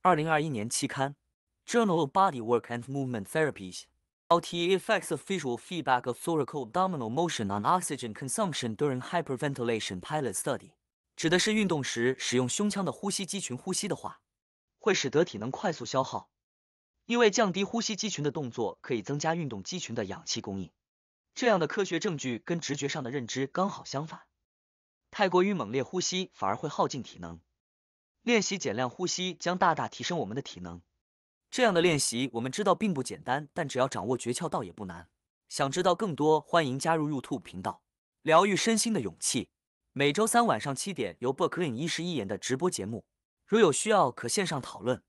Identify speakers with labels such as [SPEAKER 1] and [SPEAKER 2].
[SPEAKER 1] 2021年期刊《Journal of Bodywork and Movement Therapies》LT Effects of Visual Feedback of Thoracal Abdominal Motion on Oxygen Consumption During Hyperventilation Pilot Study， 指的是运动时使用胸腔的呼吸肌群呼吸的话，会使得体能快速消耗，因为降低呼吸肌群的动作可以增加运动肌群的氧气供应。这样的科学证据跟直觉上的认知刚好相反，太过于猛烈呼吸反而会耗尽体能。练习减量呼吸将大大提升我们的体能。这样的练习我们知道并不简单，但只要掌握诀窍倒也不难。想知道更多，欢迎加入 YouTube 频道。疗愈身心的勇气，每周3晚上7点由 Book Link 医师一言的直播节目，如有需要可线上讨论。